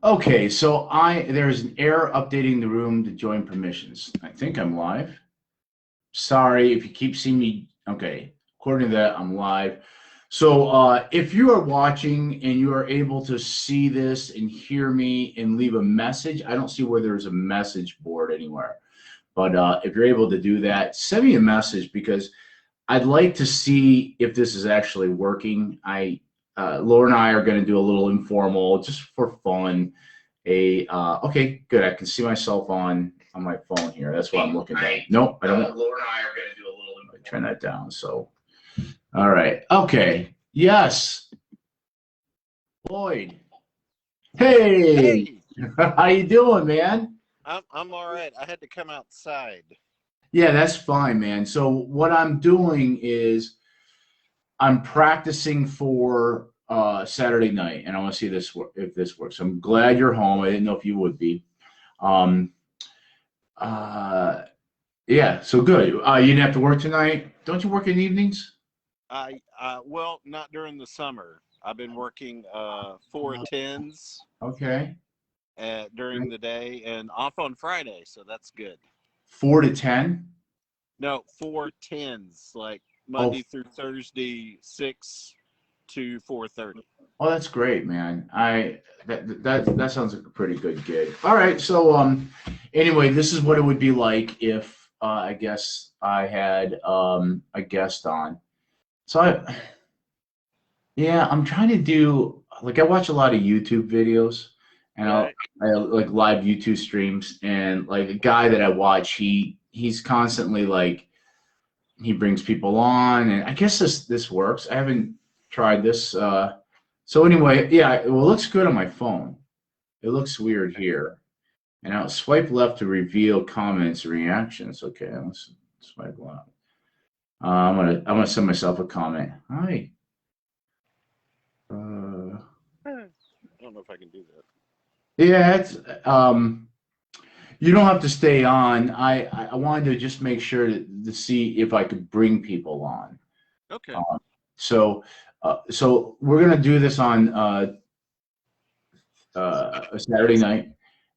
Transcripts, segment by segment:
Okay, so there's an error updating the room to join permissions. I think I'm live. Sorry if you keep seeing me. Okay, according to that, I'm live. So if you are watching and you are able to see this and hear me and leave a message, I don't see where there's a message board anywhere. But if you're able to do that, send me a message because I'd like to see if this is actually working. Laura and I are going to do a little informal, just for fun. Okay, good. I can see myself on my phone here. That's what I'm looking at. Nope, I don't. Laura and I are going to do a little. Turn that down. So, all right. Okay. Yes, Lloyd. Hey, Hey, how you doing, man? I'm all right. I had to come outside. Yeah, that's fine, man. So what I'm doing is I'm practicing for Saturday night, and I want to see if this works. I'm glad you're home. I didn't know if you would be. Um, uh, yeah, so good. You didn't have to work tonight. Don't you work in evenings? Well, not during the summer. I've been working 4 10s Okay. during the day and off on Friday, so that's good. 4 to 10. No, 4 10s, like Oh, Monday through Thursday, 6 to 4:30. oh, that's great, man. That sounds like a pretty good gig. All right, so anyway, this is what it would be like if I guess I had a guest on. So yeah, I'm trying to do like I watch a lot of YouTube videos and Right. I like live YouTube streams and like a guy that I watch, he's constantly like he brings people on and I guess this works. I haven't tried this. So anyway, yeah, well, it looks good on my phone. It looks weird here. And I'll swipe left to reveal comments and reactions. Okay, let's swipe left. I'm gonna send myself a comment. Hi. Uh, I don't know if I can do that. yeah, it's you don't have to stay on. I wanted to just make sure to see if I could bring people on. Okay. Um, so we're gonna do this on a Saturday night,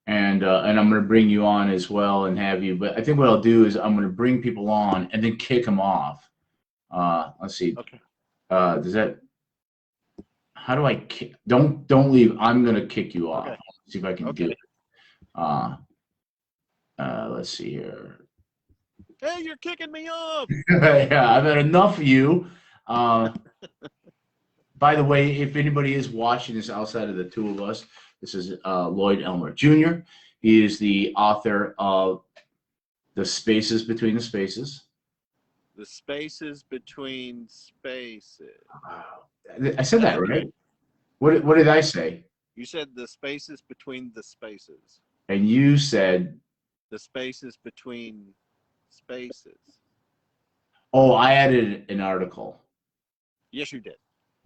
and I'm gonna bring you on as well and have you. But I think what I'll do is I'm gonna bring people on and then kick them off. Let's see. Okay. Does that? How do I kick? Don't leave. I'm gonna kick you off. Okay. See if I can do Okay. it. Uh, let's see here. Hey, you're kicking me off. Yeah, I've had enough of you. Uh, by the way, if anybody is watching this outside of the two of us, this is Lloyd Elmer Jr. He is the author of The Spaces Between the Spaces. The spaces between spaces. I said That's that good. right. What did I say? You said the spaces between the spaces. And you said, The spaces between spaces. oh, I added an article. Yes, you did.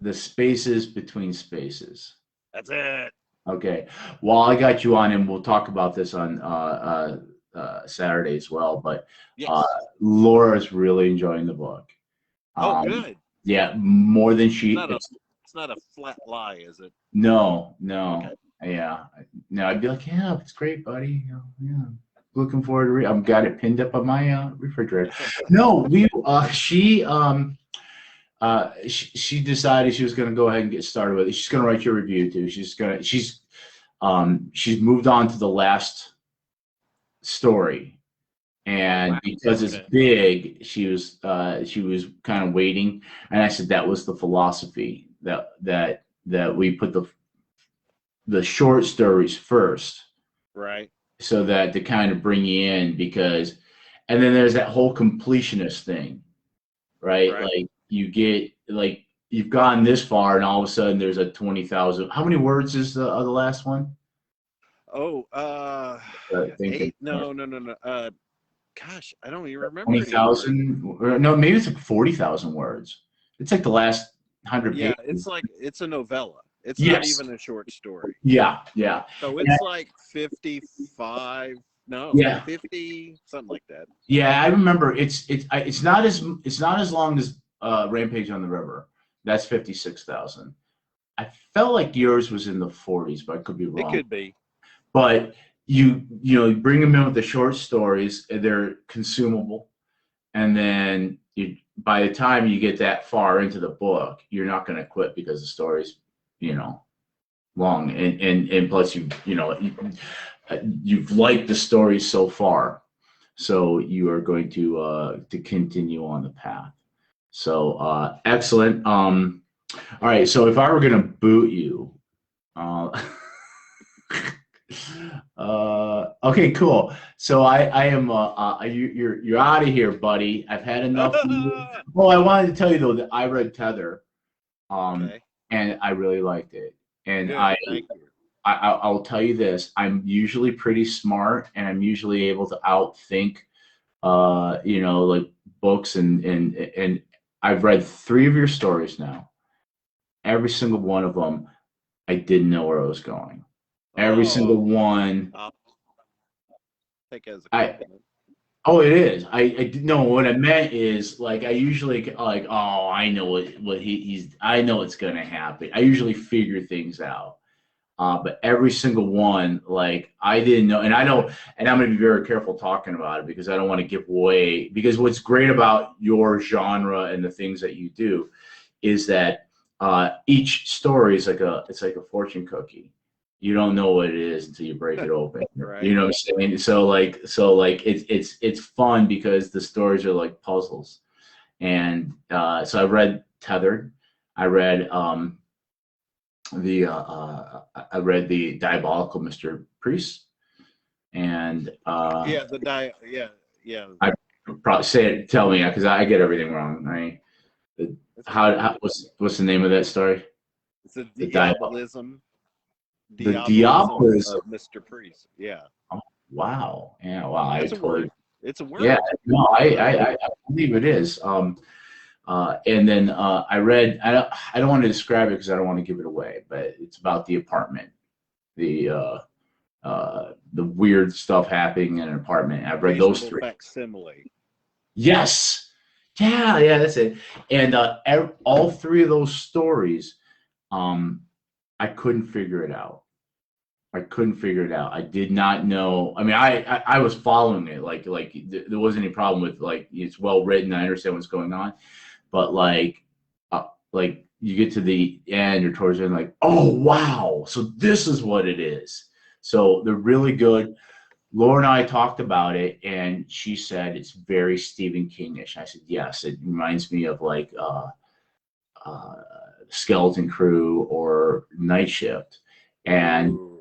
The Spaces Between Spaces. That's it. Okay. Well, I got you on, and we'll talk about this on Saturday as well. But uh, Yes. Laura's really enjoying the book. Oh, Um, good. yeah, more than It's she. not a it's not a flat lie, is it? No, Okay. no, yeah, no. I'd be like, yeah, it's great, buddy. Yeah, looking forward to I've got it pinned up on my refrigerator. No, she decided she was going to go ahead and get started with it. She's going to write your review too. She's moved on to the last story, Oh, and wow. because it's Okay. big, she was kind of waiting. And I said that was the philosophy that we put the short stories first, Right. so that to kind of bring you in because, and then there's that whole completionist thing, right? Right. Like you get like you've gotten this far, and all of a sudden there's a 20,000. How many words is the last one? Oh, Thinking 8. No, no, no, no. Gosh, I don't even remember twenty anymore. thousand, or no, maybe it's like 40,000 words. It's like the last 100 Yeah, pages. it's a novella. It's not Yes. even a short story. Yeah. Yeah. So And it's like 55, no, yeah. 50, something like that. Yeah. I remember it's not as long as Rampage on the River. That's 56,000. I felt like yours was in the 40s, but I could be It wrong. could be. But you bring them in with the short stories, and they're consumable, and then by the time you get that far into the book, you're not going to quit because the story's long, and plus you've liked the story so far, so you are going to continue on the path. So excellent. All right, so if I were going to boot you, okay, cool. So I am you're out of here, buddy. I've had enough. Well, I wanted to tell you though that I read Tether, Okay. and I really liked it. And Good. Thank you. I'll tell you this: I'm usually pretty smart, and I'm usually able to outthink, like books, and I've read 3 of your stories now. Every single one of them, I didn't know where I was going. Every single one. I'll take it as a compliment. Oh, it is. I no. What I meant is like I usually like. Oh, I know what he's. I know what's gonna happen. I usually figure things out. But every single one, like I didn't know, and I don't, and I'm gonna be very careful talking about it because I don't want to give away. Because what's great about your genre and the things that you do is that each story is it's like a fortune cookie. You don't know what it is until you break it open. Right. You know what I'm saying? So like it's fun because the stories are like puzzles. And so I read Tethered. I read I read the Diabolical Mr. Priest, and Yeah. Yeah. I probably say it. Tell me because I get everything wrong. Right? What's the name of that story? It's a diabolism. The Diabolism of Mr. Priest. Yeah. Oh, wow. Yeah. Wow. It's a word. It's a word. Yeah. No, I believe it is. And then I read. I don't want to describe it because I don't want to give it away. But it's about the apartment, the weird stuff happening in an apartment. I've read those 3. Facsimile. Yes. Yeah. That's it. And all 3 of those stories, I couldn't figure it out. I did not know. I mean, I was following it. Like there wasn't any problem with like it's well written. I understand what's going on, but like you get to the end or towards the end, like, oh wow, so this is what it is. So they're really good. Laura and I talked about it, and she said it's very Stephen King-ish. I said yes. It reminds me of like Skeleton Crew or Night Shift, and. Ooh.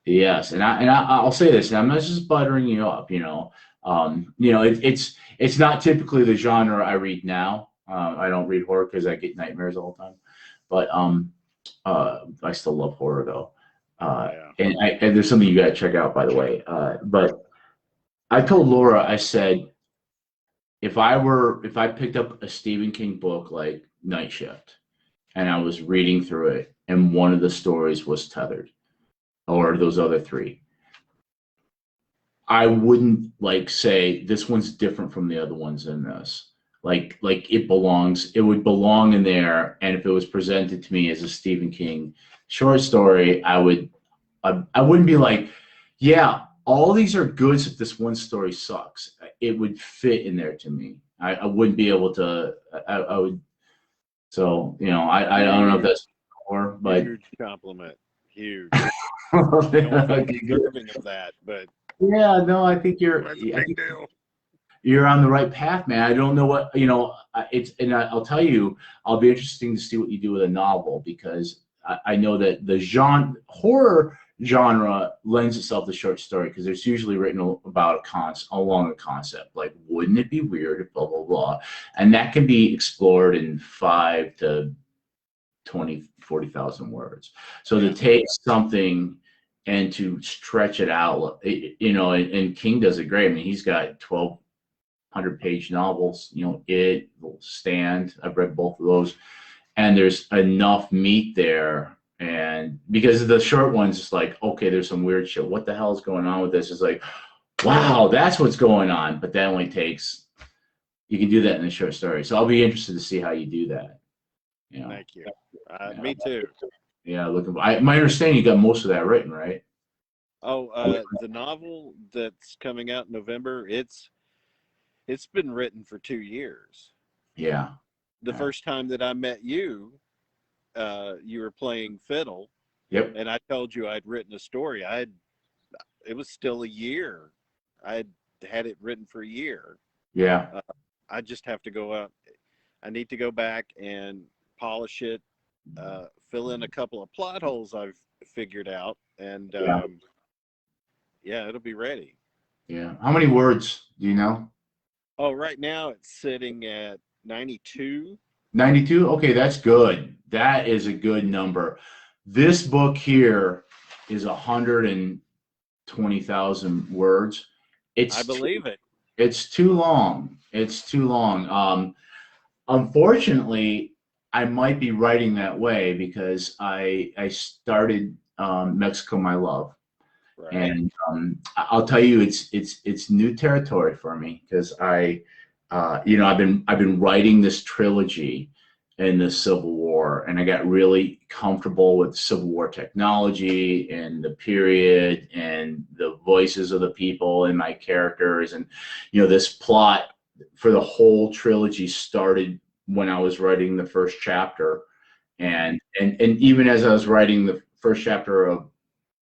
Yes, and I'll say this, and I'm not just buttering you up, it's not typically the genre I read now. I don't read horror because I get nightmares all the time, but I still love horror though. And there's something you got to check out, by the way. But I told Laura, I said, if I picked up a Stephen King book like Night Shift, and I was reading through it, and one of the stories was Tethered, or those other 3, I wouldn't like say this one's different from the other ones in this. Like it would belong in there. And if it was presented to me as a Stephen King short story, I wouldn't be like, yeah, all these are good if this one story sucks. It would fit in there to me. I wouldn't be able to, I would, so, I don't know if that's more, but. Huge compliment. Huge. I don't think deserving of that, but yeah, no, I think you're on the right path, man. I don't know what and I'll tell you, I'll be interesting to see what you do with a novel because I know that the horror genre lends itself to short story because it's usually written about along a concept like wouldn't it be weird if blah blah blah, and that can be explored in 5 to 20, 40,000 words. So to take something and to stretch it out, and King does it great. I mean, he's got 1,200-page novels, It, Stand, I've read both of those, and there's enough meat there. And because the short ones, it's like, okay, there's some weird shit. What the hell is going on with this? It's like, wow, that's what's going on. But that only takes, you can do that in a short story. So I'll be interested to see how you do that. Thank you. Me too. Yeah, my understanding, you got most of that written, right? Oh, the novel that's coming out in November, it's been written for 2 years. Yeah. The Yeah. first time that I met you, you were playing fiddle, Yep. and I told you I'd written a story. It was still a year. I had it written for a year. Yeah. Uh, I just have to go out. I need to go back and polish it, fill in a couple of plot holes I've figured out, and Yeah. yeah, it'll be ready. Yeah. How many words do you know? Oh, right now it's sitting at 92. 92? Okay, that's good. That is a good number. This book here is 120,000 words. I It's too, believe it. it's too long. It's too long. Unfortunately, I might be writing that way because I started Mexico, My Love. Right. And I'll tell you, it's new territory for me because I've been writing this trilogy in the Civil War, and I got really comfortable with Civil War technology and the period and the voices of the people and my characters, and this plot for the whole trilogy started when I was writing the first chapter, and even as I was writing the first chapter of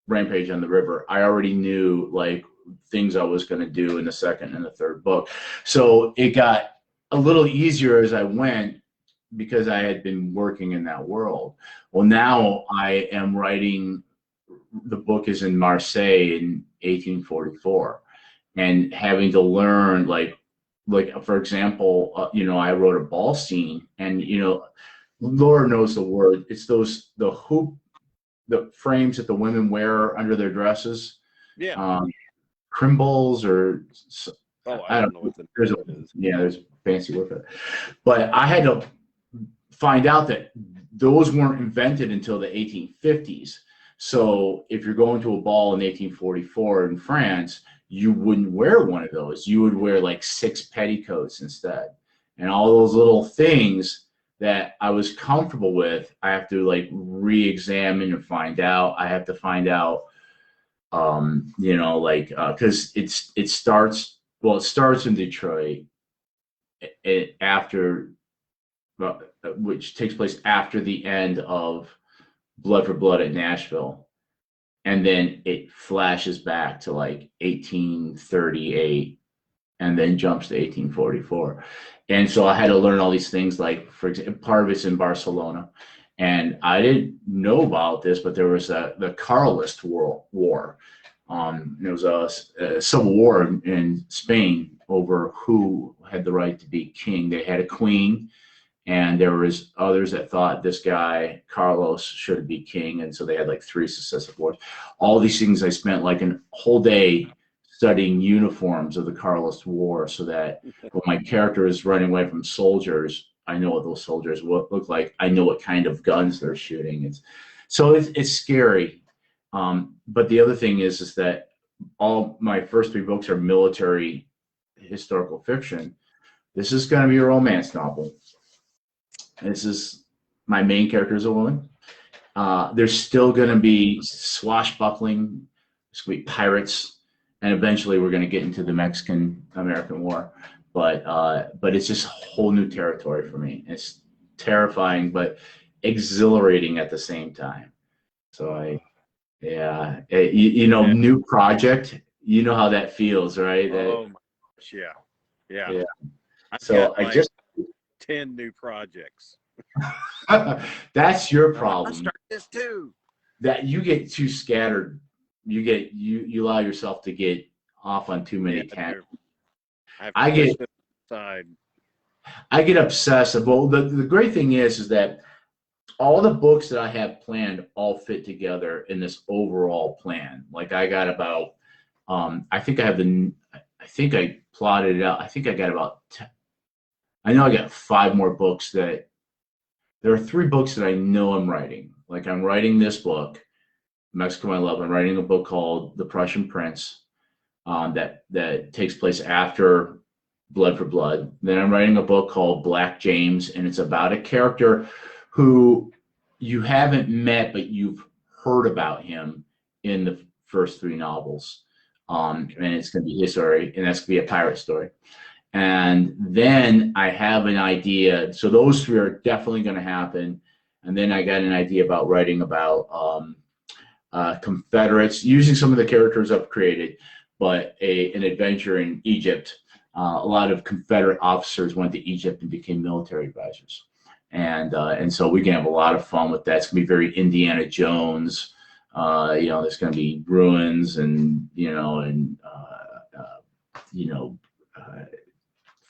Rampage on the River, I already knew like things I was going to do in the second and the third book. So it got a little easier as I went because I had been working in that world. Well, now I am writing, the book is in Marseille in 1844, and having to learn like for example, I wrote a ball scene, and Lord knows the word. It's the hoop, the frames that the women wear under their dresses, Yeah. um, crimbles, or Oh, I I don't don't know know. what the name of it is. There's a fancy word for it. But I had to find out that those weren't invented until the 1850s. So if you're going to a ball in 1844 in France, you wouldn't wear one of those. You would wear like 6 petticoats instead. And all those little things that I was comfortable with, I have to like re-examine and find out. I have to find out, because it starts in Detroit, after, which takes place after the end of Blood for Blood at Nashville, and then it flashes back to like 1838, and then jumps to 1844. And so I had to learn all these things, like, for example, part of it's in Barcelona. And I didn't know about this, but there was the Carlist War. There was a civil war in Spain over who had the right to be king. They had a queen, and there was others that thought this guy Carlos should be king, and so they had like 3 successive wars. All these things, I spent like a whole day studying uniforms of the Carlist War, so that when my character is running away from soldiers, I know what those soldiers look like. I know what kind of guns they're shooting. It's scary. But the other thing is that all my first 3 books are military historical fiction. This is going to be a romance novel. This is, my main character is a woman. There's still going to be swashbuckling. There's going to be pirates, and eventually we're going to get into the Mexican-American War. But it's just whole new territory for me. It's terrifying, but exhilarating at the same time. So yeah, Yeah. new project. You know how that feels, right? Oh my gosh, yeah. Yeah. Yeah. I've So got I like just 10 new projects. that's your I'll problem. start this too. That you get too scattered. You allow yourself to get off on too many Yeah, tangents. I have to I push get them aside. I get obsessive. Well, the great thing is that all the books that I have planned all fit together in this overall plan. Like I got about, I think I plotted it out. I think I got about 10, I know I got 5 more books that, there are 3 books that I know I'm writing. Like I'm writing this book, Mexico, My Love. I'm writing a book called The Prussian Prince, that takes place after Blood for Blood. Then I'm writing a book called Black James, and it's about a character who you haven't met, but you've heard about him in the first 3 novels. And it's going to be his story, and that's going to be a pirate story. And then I have an idea. So those 3 are definitely going to happen. And then I got an idea about writing about Confederates, using some of the characters I've created, but an adventure in Egypt. A lot of Confederate officers went to Egypt and became military advisors. And so we can have a lot of fun with that. It's going to be very Indiana Jones. There's going to be ruins and,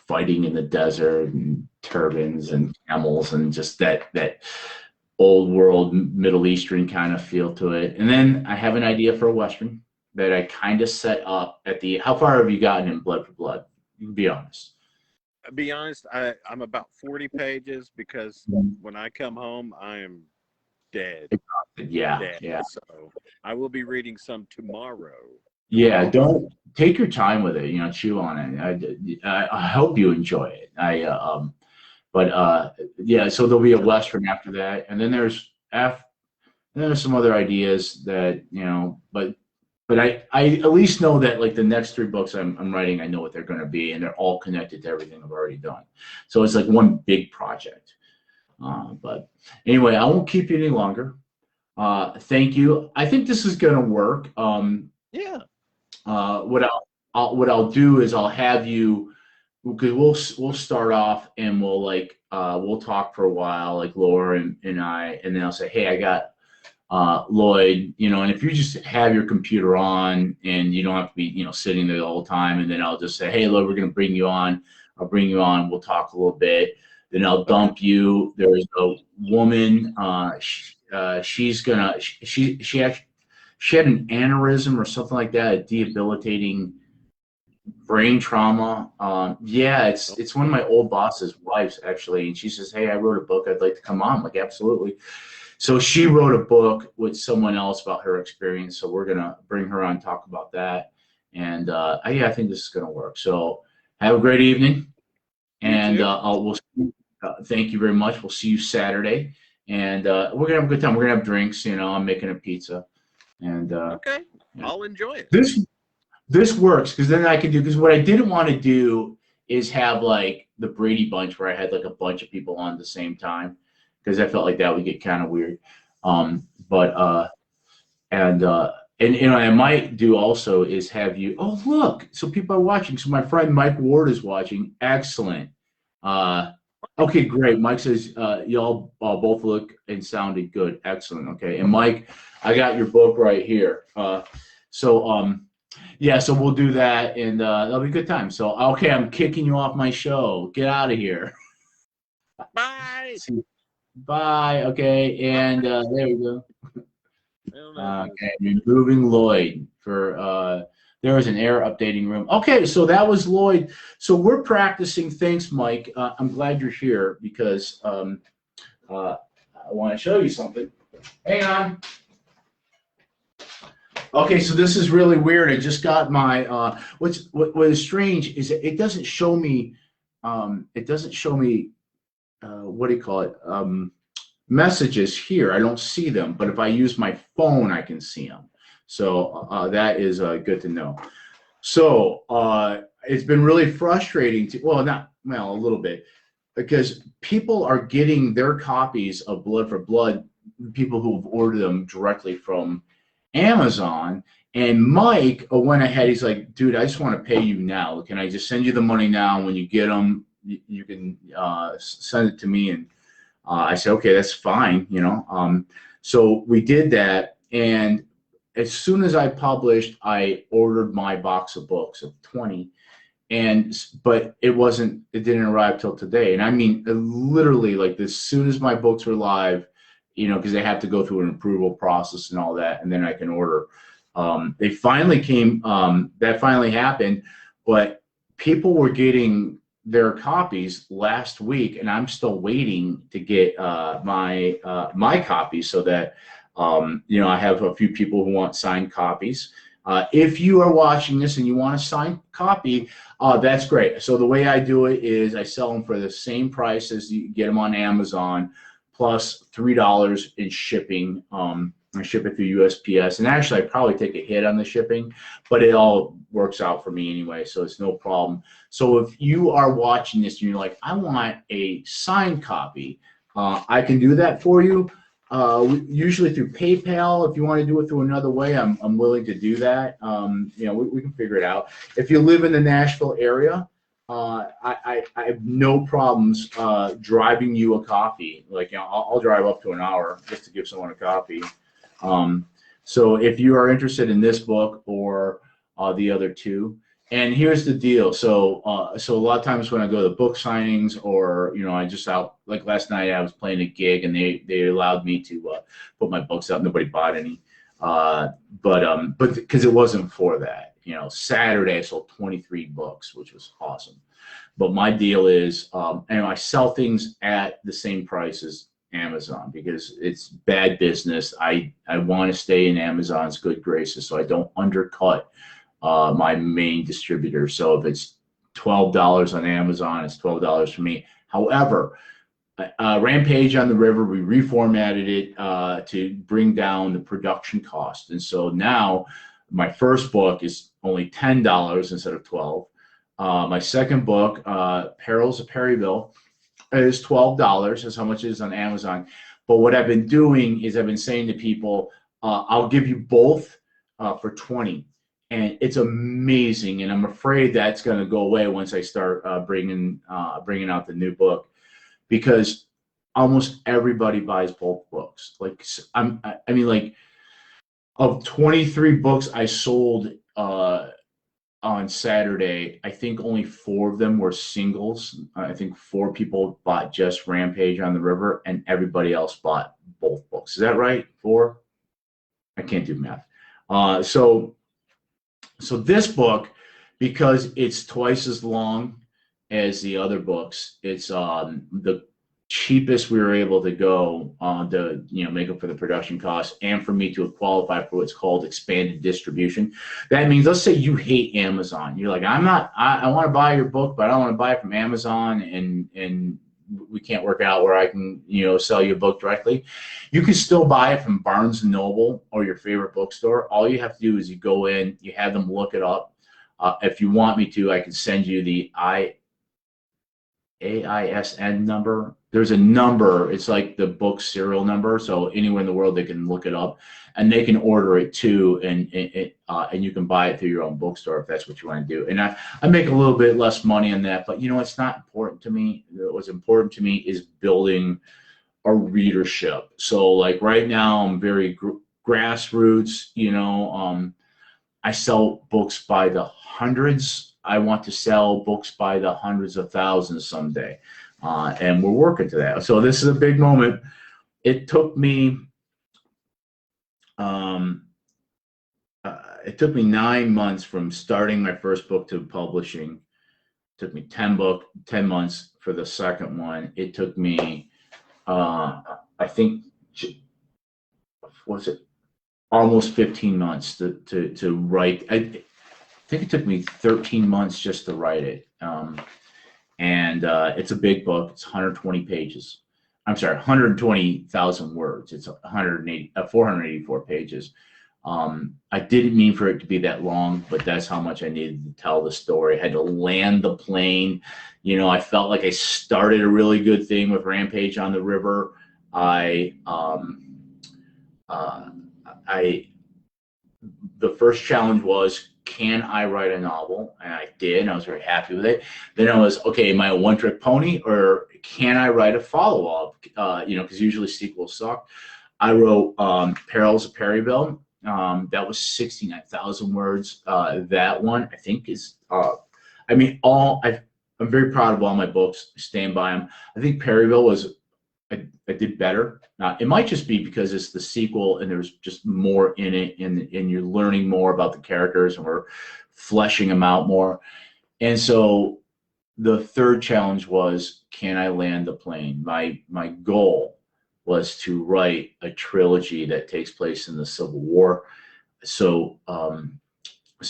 fighting in the desert and turbans and camels and just that old world Middle Eastern kind of feel to it. And then I have an idea for a Western that I kind of set up at the, how far have you gotten in Blood for Blood? You can be honest. Be honest, I'm about 40 pages because when I come home, I am dead. Yeah, dead. yeah. So I will be reading some tomorrow. Yeah, don't take your time with it. Chew on it. I hope you enjoy it. Yeah. So there'll be a Western after that, and then there's some other ideas that but I at least know that like the next 3 books I'm writing, I know what they're going to be, and they're all connected to everything I've already done. So it's like one big project. But anyway, I won't keep you any longer. Thank you. I think this is going to work. Yeah. What I'll do is I'll have you, because we'll start off and we'll talk for a while, like Laura and I, and then I'll say, hey, I got Lloyd, and if you just have your computer on and you don't have to be, sitting there the whole time, and then I'll just say, hey, Lloyd, we're going to bring you on. I'll bring you on. We'll talk a little bit. Then I'll dump you. There's a woman. She had an aneurysm or something like that, a debilitating brain trauma. It's one of my old boss's wives, actually, and she says, hey, I wrote a book. I'd like to come on. I'm like, absolutely. So she wrote a book with someone else about her experience. So we're going to bring her on, talk about that. And I think this is going to work. So have a great evening. And thank you very much. We'll see you Saturday. And we're going to have a good time. We're going to have drinks. I'm making a pizza. And okay, yeah. I'll enjoy it. This works because then I can do, because what I didn't want to do is have like the Brady Bunch where I had like a bunch of people on at the same time, because I felt like that would get kind of weird. I might do also is have you, oh look, so people are watching. So my friend Mike Ward is watching. Excellent. Okay, great. Mike says y'all both look and sounded good. Excellent. Okay, and Mike, I got your book right here. So we'll do that, and that'll be a good time. So okay, I'm kicking you off my show. Get out of here. Bye. Bye. Okay, and there we go. Okay, removing Lloyd for there was an error updating room. Okay, so that was Lloyd. So we're practicing. Thanks, Mike. I'm glad you're here because I want to show you something. Hang on. Okay, so this is really weird. I just got my what is strange is it doesn't show me what do you call it, messages here. I don't see them, but if I use my phone, I can see them. So that is good to know. So it's been really frustrating a little bit, because people are getting their copies of Blood for Blood, people who have ordered them directly from Amazon. And Mike went ahead. He's like, dude, I just want to pay you now. Can I just send you the money now? When you get them, you can send it to me. And I said, okay, that's fine. So we did that. And as soon as I published, I ordered my box of books of 20. But it didn't arrive till today. And I mean, literally, like as soon as my books were live, because they have to go through an approval process and all that, and then I can order. They finally came, that finally happened, but people were getting their copies last week, and I'm still waiting to get my copies so that, I have a few people who want signed copies. If you are watching this and you want a signed copy, that's great. So the way I do it is I sell them for the same price as you get them on Amazon, plus $3 in shipping. I ship it through USPS, and actually I probably take a hit on the shipping, but it all works out for me anyway, so it's no problem. So if you are watching this and you're like, I want a signed copy, I can do that for you. Usually through PayPal. If you want to do it through another way, I'm willing to do that. We can figure it out. If you live in the Nashville area, I have no problems driving you a copy. Like, I'll drive up to an hour just to give someone a copy. So if you are interested in this book or the other two, and here's the deal. So a lot of times when I go to book signings, or I just out, like last night I was playing a gig and they allowed me to put my books out. Nobody bought any, but because it wasn't for that. Saturday I sold 23 books, which was awesome. But my deal is, I sell things at the same price as Amazon because it's bad business. I want to stay in Amazon's good graces, so I don't undercut my main distributor. So if it's $12 on Amazon, it's $12 for me. However, Rampage on the River, we reformatted it to bring down the production cost, and so now my first book is only $10 instead of $12. My second book, Perils of Perryville, is $12. That's how much it is on Amazon. But what I've been doing is I've been saying to people, I'll give you both for $20, and it's amazing. And I'm afraid that's going to go away once I start bringing out the new book, because almost everybody buys both books. Like, of 23 books I sold on Saturday, I think only 4 of them were singles. I think 4 people bought just Rampage on the River, and everybody else bought both books. Is that right? 4? I can't do math. So this book, because it's twice as long as the other books, it's the cheapest we were able to go to make up for the production costs, and for me to qualify for what's called expanded distribution. That means, let's say you hate Amazon. You're like, I want to buy your book, but I don't want to buy it from Amazon, and we can't work out where I can sell you a book directly. You can still buy it from Barnes & Noble or your favorite bookstore. All you have to do is you go in, you have them look it up. If you want me to, I can send you the AISN number. There's a number, it's like the book serial number, so anywhere in the world they can look it up, and they can order it too, and you can buy it through your own bookstore if that's what you want to do. And I make a little bit less money on that, but it's not important to me. What's important to me is building a readership. So like right now I'm very grassroots. I sell books by the hundreds. I want to sell books by the hundreds of thousands someday. And we're working to that. So this is a big moment. It took me 9 months from starting my first book to publishing. It took me 10 months for the second one. It took me, I think, almost 15 months to write. I think it took me 13 months just to write it. And it's a big book. It's 120 pages. I'm sorry, 120,000 words. It's 484 pages. I didn't mean for it to be that long, but that's how much I needed to tell the story. I had to land the plane. I felt like I started a really good thing with Rampage on the River. The first challenge was, can I write a novel? And I did, and I was very happy with it. Then I was, okay, am I a one-trick pony, or can I write a follow-up? Because usually sequels suck. I wrote Perils of Perryville. That was 69,000 words. That one, I think, is, I'm very proud of all my books. I stand by them. I think Perryville was, I did better. It might just be because it's the sequel and there's just more in it, and you're learning more about the characters, and we're fleshing them out more. And so the third challenge was, can I land the plane? My goal was to write a trilogy that takes place in the Civil War. So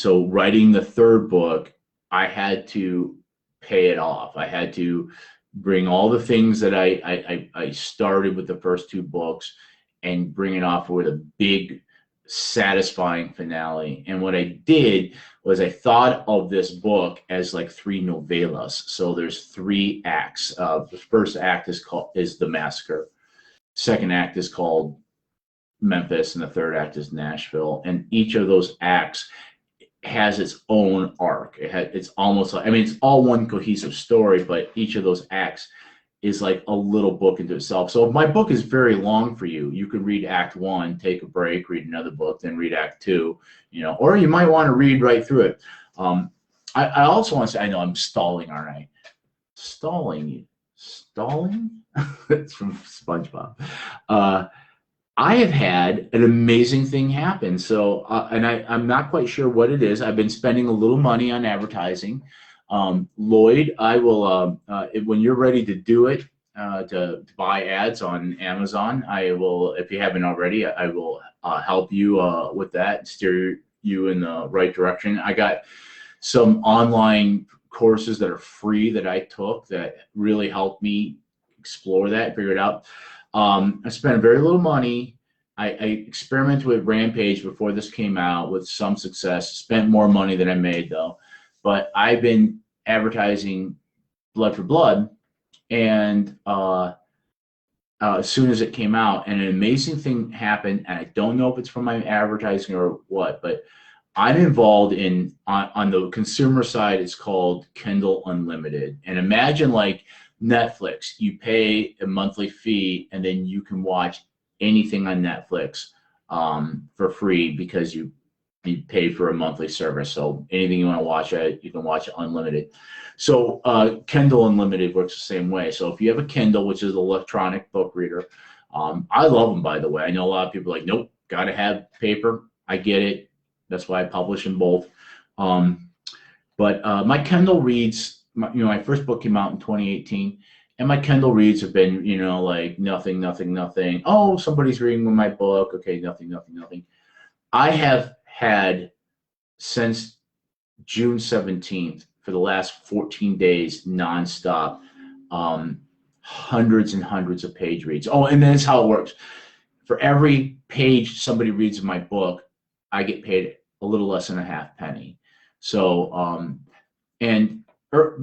writing the third book, I had to pay it off. I had to bring all the things that I started with the first two books and bring it off with a big, satisfying finale. And what I did was I thought of this book as like three novellas. So there's three acts. The first act is the massacre. Second act is called Memphis, and the third act is Nashville. And each of those acts has its own arc. It's almost like, I mean, it's all one cohesive story, but each of those acts is like a little book into itself. So if my book is very long for you, you could read Act 1, take a break, read another book, then read Act 2, or you might want to read right through it. I also want to say, I know I'm stalling, aren't I? Stalling? It's from SpongeBob. I have had an amazing thing happen. So, and I'm not quite sure what it is. I've been spending a little money on advertising. Lloyd, I will, when you're ready to do it, to buy ads on Amazon, I will, if you haven't already, I will help you with that, steer you in the right direction. I got some online courses that are free that I took that really helped me explore that, figure it out. I spent very little money. I experimented with Rampage before this came out with some success. Spent more money than I made though. But I've been advertising Blood for Blood, and as soon as it came out, and an amazing thing happened, and I don't know if it's from my advertising or what, but I'm involved in, on the consumer side, it's called Kindle Unlimited. And imagine like Netflix, you pay a monthly fee and then you can watch anything on Netflix for free because you pay for a monthly service. So anything you want to watch, you can watch it unlimited. So Kindle Unlimited works the same way. So if you have a Kindle, which is an electronic book reader, I love them, by the way. I know a lot of people are like, nope, got to have paper. I get it. That's why I publish in both. But my Kindle reads, my first book came out in 2018, and my Kindle reads have been, like nothing. Oh, somebody's reading my book. Okay, nothing. I have had since June 17th for the last 14 days nonstop, hundreds and hundreds of page reads. Oh, and then it's how it works. For every page somebody reads in my book, I get paid a little less than a half penny. So,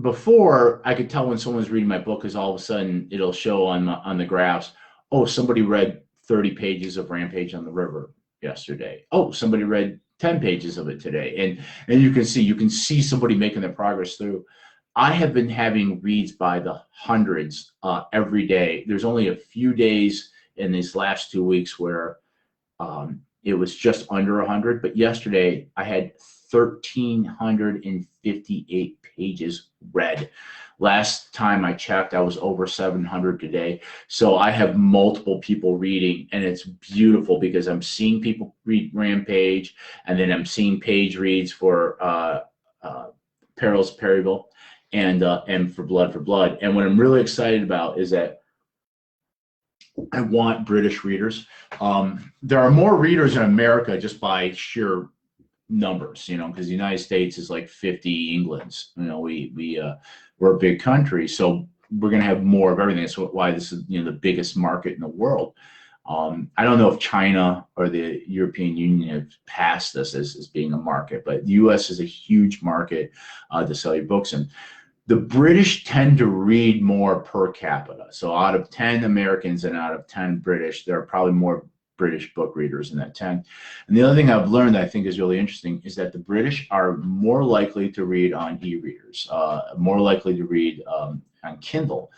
before I could tell when someone's reading my book because all of a sudden it'll show on the graphs, oh, somebody read 30 pages of Rampage on the River yesterday. Oh, somebody read 10 pages of it today. And you can see somebody making their progress through. I have been having reads by the hundreds every day. There's only a few days in these last 2 weeks where it was just under 100, but yesterday I had 1,358 pages read. Last time I checked, I was over 700 today. So I have multiple people reading, and it's beautiful because I'm seeing people read Rampage, and then I'm seeing page reads for Perils Perryville and for Blood for Blood. And what I'm really excited about is that I want British readers. There are more readers in America just by sheer numbers, because the United States is like 50 Englands. We're a big country, so we're going to have more of everything. That's why this is the biggest market in the world. I don't know if China or the European Union have passed this as being a market, but the U.S. is a huge market to sell your books in. The British tend to read more per capita. So out of 10 Americans and out of 10 British, there are probably more British book readers in that 10. And the other thing I've learned that I think is really interesting is that the British are more likely to read on e-readers, more likely to read on Kindle.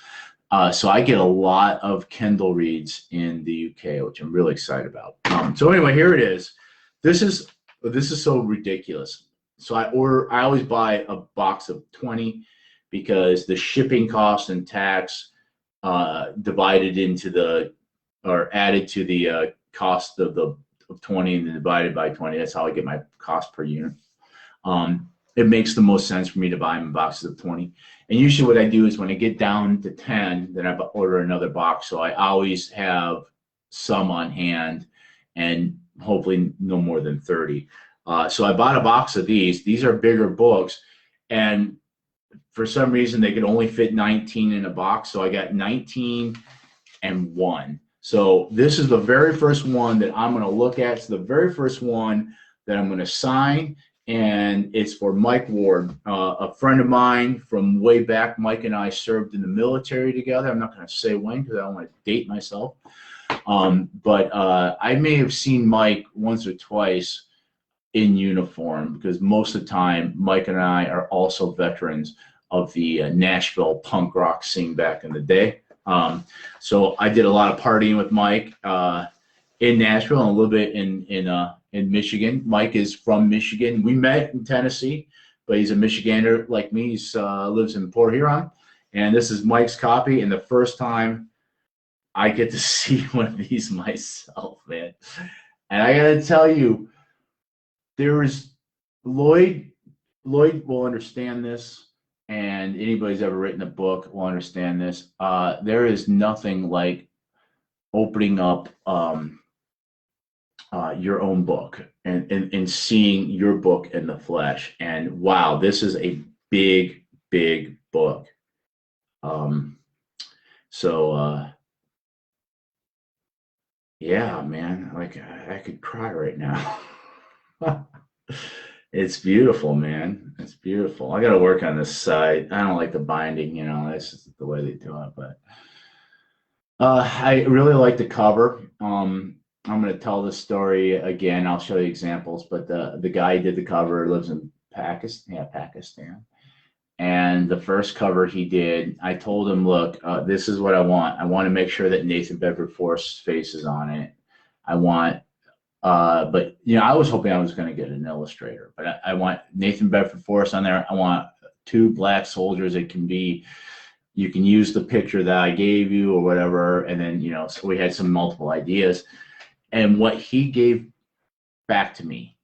So I get a lot of Kindle reads in the UK, which I'm really excited about. So anyway, here it is. This is so ridiculous. So I always buy a box of 20 because the shipping cost and tax divided into added to the cost of 20 and then divided by 20. That's how I get my cost per unit. It makes the most sense for me to buy them in boxes of 20. And usually what I do is when I get down to 10, then I order another box. So I always have some on hand and hopefully no more than 30. So I bought a box of these. These are bigger books. And for some reason they could only fit 19 in a box, so I got 19 and 1. So this is the very first one that I'm going to look at. It's the very first one that I'm going to sign, and it's for Mike Ward, a friend of mine from way back. Mike and I served in the military together. I'm not going to say when because I don't want to date myself. But I may have seen Mike once or twice in uniform because most of the time Mike and I are also veterans of the Nashville punk rock scene back in the day. So I did a lot of partying with Mike in Nashville and a little bit in Michigan. Mike is from Michigan. We met in Tennessee, but he's a Michigander like me. He lives in Port Huron, and this is Mike's copy. And the first time I get to see one of these myself, man. And I got to tell you, there is Lloyd will understand this, and anybody's ever written a book will understand this. There is nothing like opening up your own book and seeing your book in the flesh. And wow, this is a big, big book. Yeah, man, like I could cry right now. It's beautiful, man. It's beautiful. I got to work on this side. I don't like the binding, that's just the way they do it. But I really like the cover. I'm going to tell this story again. I'll show you examples. But the guy who did the cover lives in Pakistan. Yeah, Pakistan. And the first cover he did, I told him, look, this is what I want. I want to make sure that Nathan Bedford Forrest's face is on it. I want but I was hoping I was going to get an illustrator, but I want Nathan Bedford Forrest on there. I want 2 black soldiers. It can be, you can use the picture that I gave you or whatever. And then, so we had some multiple ideas. And what he gave back to me,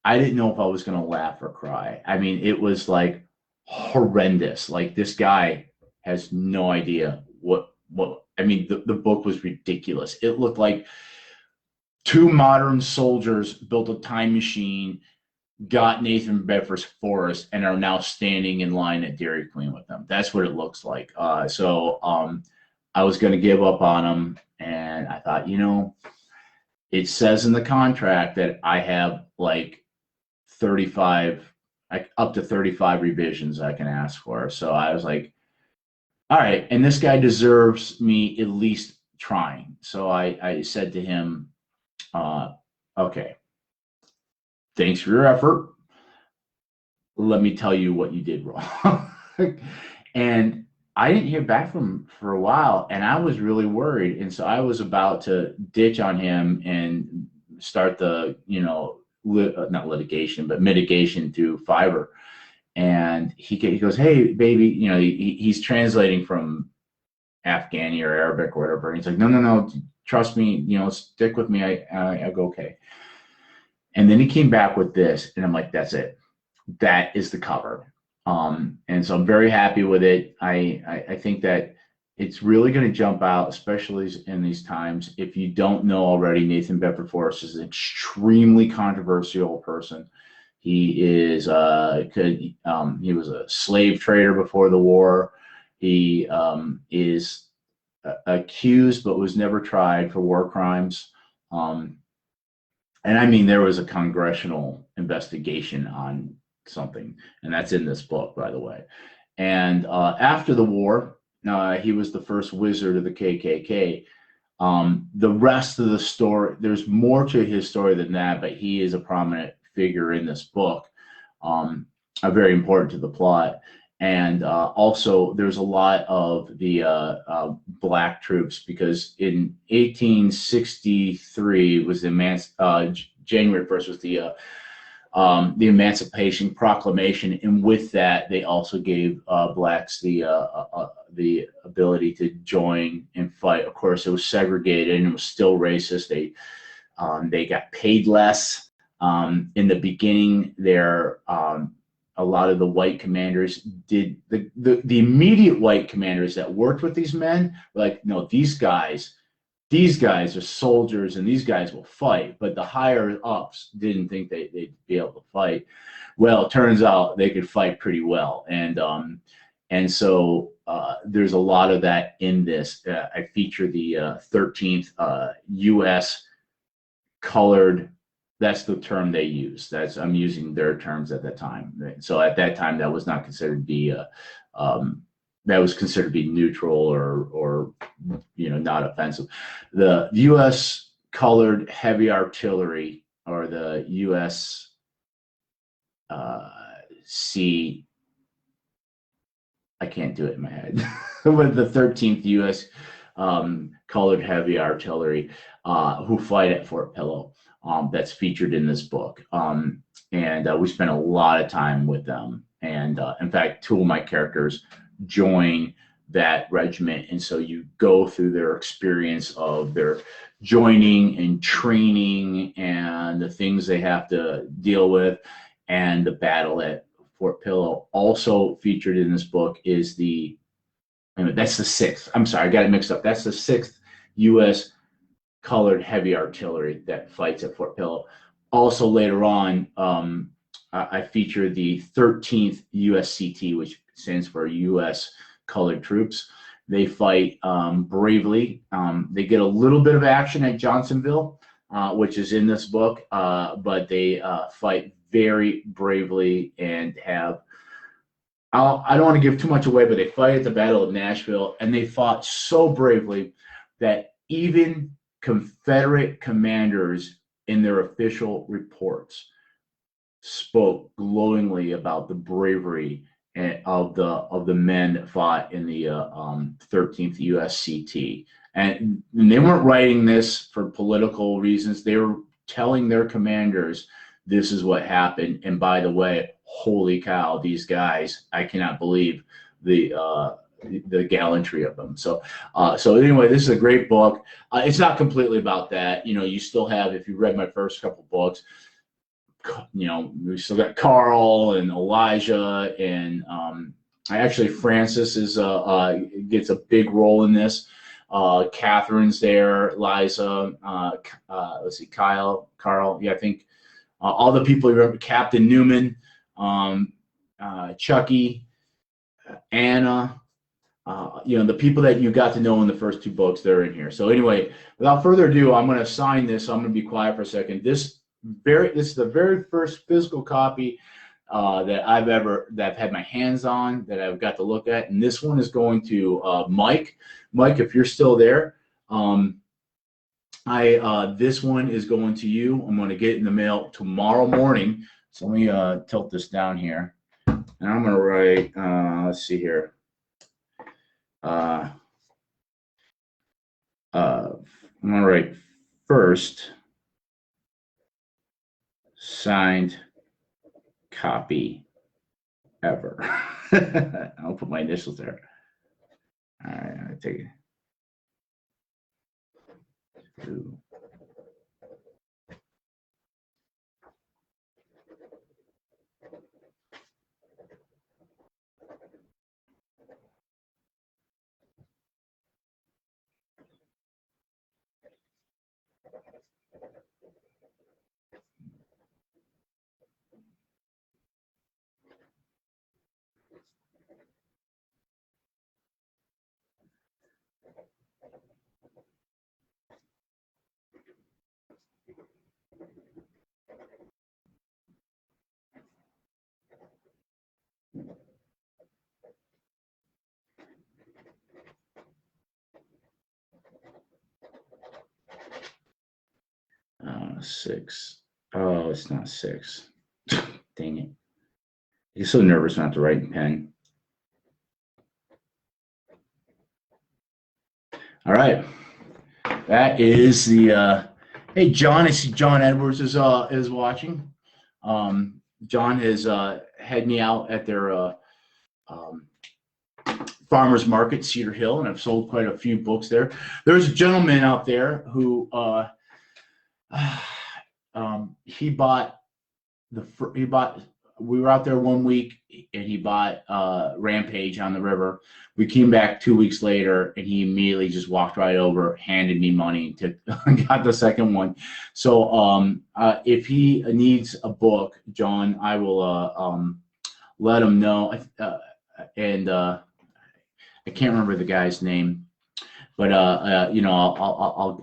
I didn't know if I was going to laugh or cry. I mean, it was like horrendous. Like this guy has no idea I mean, the book was ridiculous. It looked like 2 modern soldiers built a time machine, got Nathan Bedford Forrest, and are now standing in line at Dairy Queen with them. That's what it looks like. So I was going to give up on him, and I thought, it says in the contract that I have like 35, up to 35 revisions I can ask for. So I was like, all right, and this guy deserves me at least trying. So I said to him, okay, thanks for your effort. Let me tell you what you did wrong. And I didn't hear back from him for a while, and I was really worried. And so I was about to ditch on him and start the, not litigation, but mitigation through Fiverr. And he goes, hey, baby, he's translating from Afghani or Arabic or whatever. And he's like, no, trust me, stick with me. I go, okay. And then he came back with this, and I'm like, that's it. That is the cover. And so I'm very happy with it. I think that it's really going to jump out, especially in these times. If you don't know already, Nathan Bedford Forrest is an extremely controversial person. He is he was a slave trader before the war. He is accused but was never tried for war crimes. And I mean, there was a congressional investigation on something, and that's in this book, by the way. And after the war, he was the first wizard of the KKK. The rest of the story, there's more to his story than that, but he is a prominent figure in this book, very important to the plot. And also, there's a lot of the black troops, because in 1863 was January 1st was the Emancipation Proclamation, and with that, they also gave blacks the ability to join and fight. Of course, it was segregated and it was still racist. They got paid less. In the beginning, a lot of the white commanders did the immediate white commanders that worked with these men were like, no, these guys these guys are soldiers and these guys will fight, but the higher ups didn't think they'd be able to fight. Well, it turns out they could fight pretty well, and so there's a lot of that in this. I feature the 13th U.S. colored. That's the term they use. I'm using their terms at that time. So at that time, that was not considered to be that was considered to be neutral or not offensive. The U.S. colored heavy artillery, or the U.S. C. I can't do it in my head. With the 13th U.S. Colored heavy artillery, who fight at Fort Pillow. That's featured in this book. And we spent a lot of time with them. And in fact, two of my characters join that regiment. And so you go through their experience of their joining and training and the things they have to deal with and the battle at Fort Pillow. Also featured in this book is that's the 6th. I'm sorry, I got it mixed up. That's the 6th U.S. colored heavy artillery that fights at Fort Pillow. Also later on, I feature the 13th USCT, which stands for U.S. Colored Troops. They fight bravely. They get a little bit of action at Johnsonville, which is in this book, but they fight very bravely and have. I don't want to give too much away, but they fight at the Battle of Nashville, and they fought so bravely that even Confederate commanders in their official reports spoke glowingly about the bravery of the men that fought in the 13th USCT. And they weren't writing this for political reasons. They were telling their commanders, this is what happened. And by the way, holy cow, these guys, I cannot believe the gallantry of them. So anyway, this is a great book. It's not completely about that. You still have, if you read my first couple books, we still got Carl and Elijah, and Francis gets a big role in this. Catherine's there, Liza, let's see, Carl, yeah, I think all the people you remember, Captain Newman, Chucky, Anna, the people that you got to know in the first 2 books, they're in here. So anyway, without further ado, I'm going to sign this. So I'm going to be quiet for a second. This is the very first physical copy that I've had my hands on, that I've got to look at, and this one is going to Mike. Mike, if you're still there, this one is going to you. I'm going to get it in the mail tomorrow morning. So let me tilt this down here, and I'm going to write. Let's see here. I'm going to write first signed copy ever. I'll put my initials there. All right, I take it. 2. Six. Oh, it's not 6. Dang it. I get so nervous not to write in pen. All right. That is the hey, John. I see John Edwards is watching. John has had me out at their farmers market, Cedar Hill, and I've sold quite a few books there. There's a gentleman out there who he bought we were out there 1 week, and he bought Rampage on the River. We came back 2 weeks later, and he immediately just walked right over, handed me money to got the second one. So if he needs a book, John, I will let him know. And I can't remember the guy's name, but you know,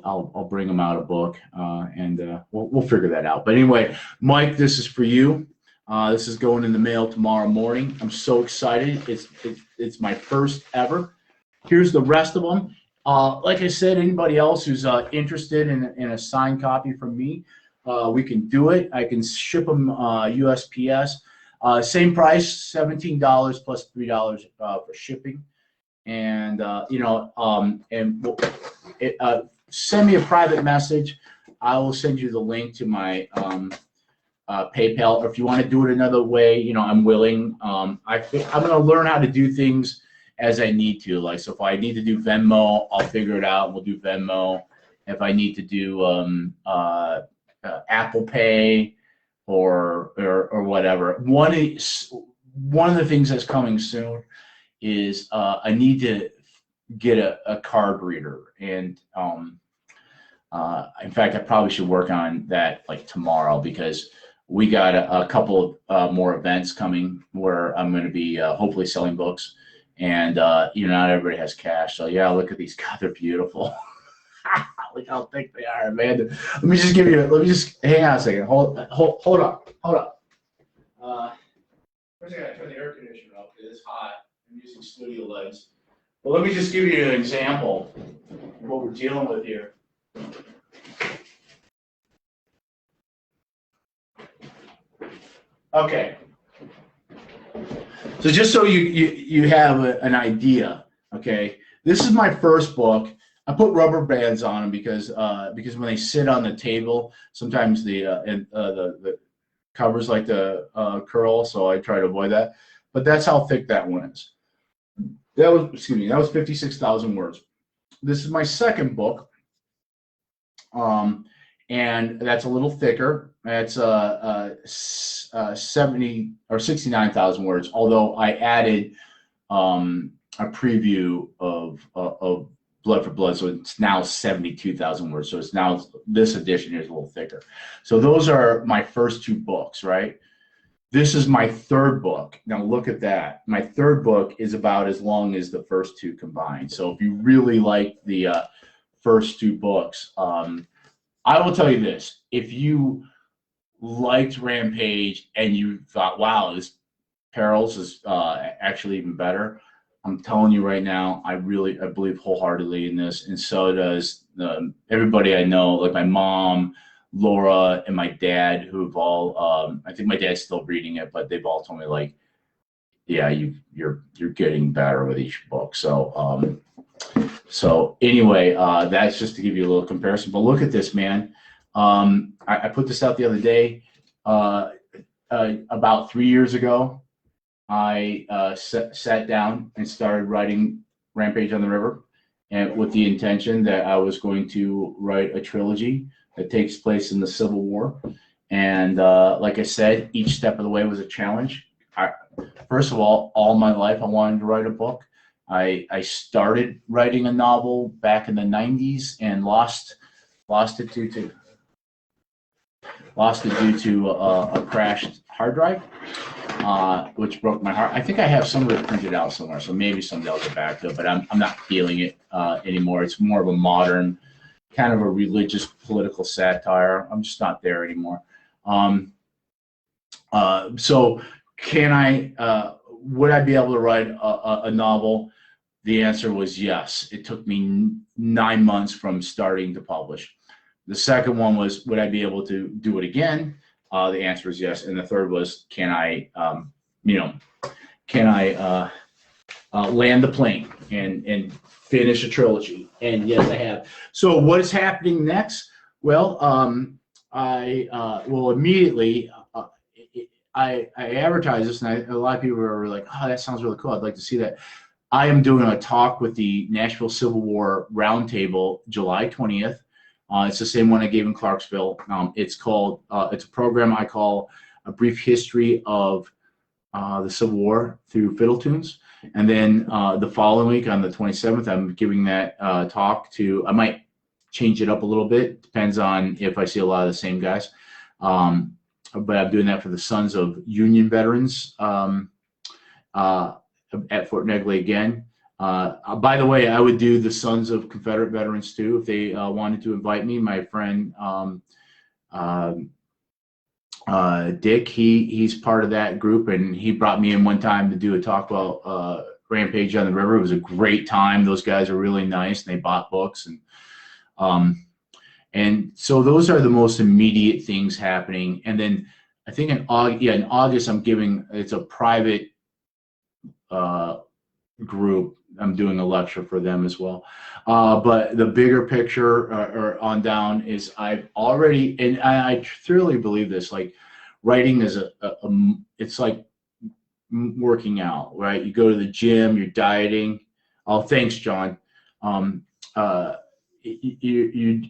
I'll bring him out a book, and we'll figure that out. But anyway, Mike, this is for you. This is going in the mail tomorrow morning. I'm so excited. It's my first ever. Here's the rest of them. Like I said, anybody else who's interested in a signed copy from me, we can do it. I can ship them USPS. Same price, $17 plus $3 for shipping. And you know, send me a private message. I will send you the link to my PayPal. Or if you want to do it another way, you know, I'm willing. I'm going to learn how to do things as I need to. Like, so if I need to do Venmo, I'll figure it out. We'll do Venmo. If I need to do Apple Pay or whatever. One of the things that's coming soon is I need to get a card reader, and in fact, I probably should work on that like tomorrow, because we got a couple of more events coming where I'm going to be hopefully selling books, and you know, not everybody has cash. So yeah, look at these. God, they're beautiful. Look how thick they are, man. Let me just hang on a second. Hold up. First I gotta turn the air conditioner up because it's hot. I'm using studio lights. Well, let me just give you an example of what we're dealing with here. Okay. So just so you have an idea, okay, this is my first book. I put rubber bands on them because when they sit on the table, sometimes the covers like to curl, so I try to avoid that. But that's how thick that one is. That was 56,000 words. This is my second book, and that's a little thicker. That's 70 or 69,000 words. Although I added a preview of Blood for Blood, so it's now 72,000 words. So it's now, this edition is a little thicker. So those are my first two books, right? This is my third book. Now look at that. My third book is about as long as the first two combined. So if you really like the first two books, I will tell you this. If you liked Rampage and you thought, wow, this Perils is actually even better, I'm telling you right now, I believe wholeheartedly in this, and so does everybody I know, like my mom, Laura, and my dad, who've all. I think my dad's still reading it, but they've all told me, like, yeah, you're getting better with each book. So anyway, that's just to give you a little comparison. But look at this, man. I put this out the other day. About 3 years ago, I sat down and started writing Rampage on the River, and with the intention that I was going to write a trilogy that takes place in the Civil War. And like I said, each step of the way was a challenge. First of all my life I wanted to write a book. I started writing a novel back in the 90s and lost it due to a crashed hard drive. Which broke my heart. I think I have some of it printed out somewhere, so maybe someday I'll get back to it, but I'm not feeling it anymore. It's more of a modern, kind of a religious political satire. I'm just not there anymore. So would I be able to write a novel? The answer was yes. It took me 9 months from starting to publish. The second one was, would I be able to do it again? The answer is yes. And the third was, can I land the plane and finish a trilogy? And yes, I have. So what is happening next? Well, immediately I advertise this, and a lot of people are like, oh, that sounds really cool. I'd like to see that. I am doing a talk with the Nashville Civil War Roundtable July 20th. It's the same one I gave in Clarksville. It's a program I call a brief history of the Civil War through fiddle tunes. And then the following week on the 27th, I'm giving that talk to, I might change it up a little bit. Depends on if I see a lot of the same guys. But I'm doing that for the Sons of Union Veterans at Fort Negley again. By the way, I would do the Sons of Confederate Veterans too if they wanted to invite me. My friend Dick, he's part of that group, and he brought me in one time to do a talk about Rampage on the River. It was a great time. Those guys are really nice, and they bought books, and so those are the most immediate things happening. And then I think in August I'm giving, it's a private group. I'm doing a lecture for them as well. But the bigger picture or on down is I've already, and I truly believe this, like writing is it's like working out, right? You go to the gym, you're dieting. Oh, thanks, John. If you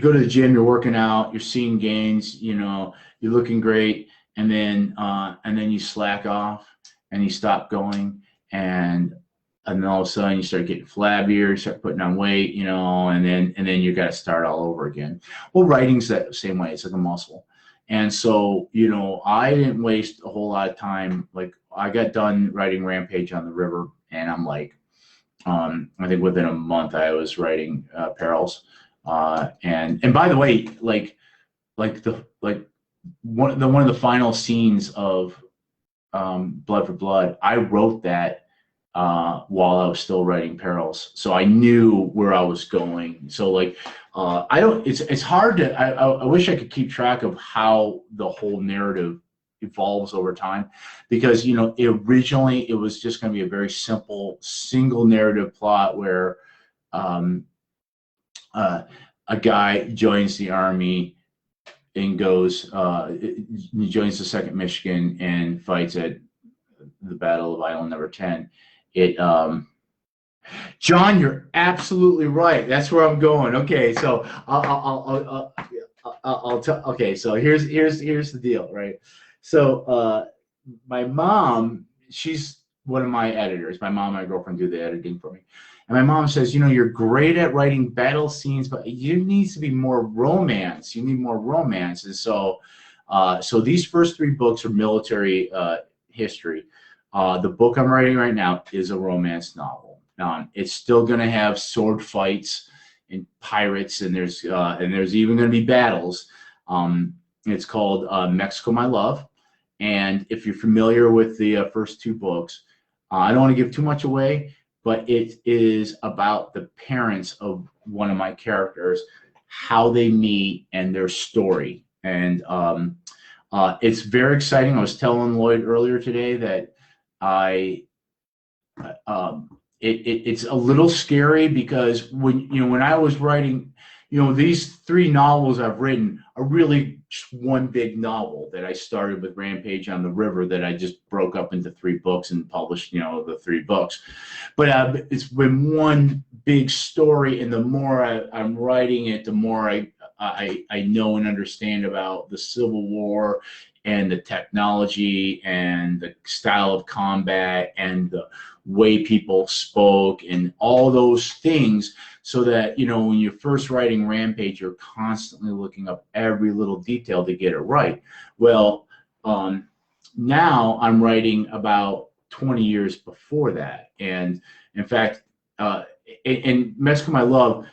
go to the gym, you're working out, you're seeing gains, you know, you're looking great, and then you slack off and you stop going, and then all of a sudden you start getting flabbier, you start putting on weight, you know, and then you got to start all over again. Well, writing's that same way. It's like a muscle. And so, you know, I didn't waste a whole lot of time. Like, I got done writing Rampage on the River, and I'm like, I think within a month I was writing Perils. And by the way, one of the final scenes of Blood for Blood, I wrote that while I was still writing Perils, so I knew where I was going. So like, it's hard to, I wish I could keep track of how the whole narrative evolves over time, because, you know, originally it was just going to be a very simple single narrative plot where a guy joins the army and goes, he joins the 2nd Michigan and fights at the Battle of Island Number 10. John, you're absolutely right. That's where I'm going. Okay, so I'll tell. Okay, so here's the deal, right? So my mom, she's one of my editors. My mom and my girlfriend do the editing for me. And my mom says, you know, you're great at writing battle scenes, but you need to be more romance. You need more romance. And so, so these first 3 books are military history. The book I'm writing right now is a romance novel. It's still going to have sword fights and pirates, and there's even going to be battles. It's called Mexico, My Love. And if you're familiar with the first 2 books, I don't want to give too much away, but it is about the parents of one of my characters, how they meet, and their story. And it's very exciting. I was telling Lloyd earlier today that it's a little scary, because when I was writing, you know, these 3 novels I've written are really just one big novel that I started with Rampage on the River, that I just broke up into 3 books and published, you know, the 3 books. But it's been one big story, and the more I'm writing it, the more I know and understand about the Civil War and the technology and the style of combat and the way people spoke and all those things, so that, you know, when you're first writing Rampage, you're constantly looking up every little detail to get it right. Well, now I'm writing about 20 years before that. And in fact, and Mexico, My Love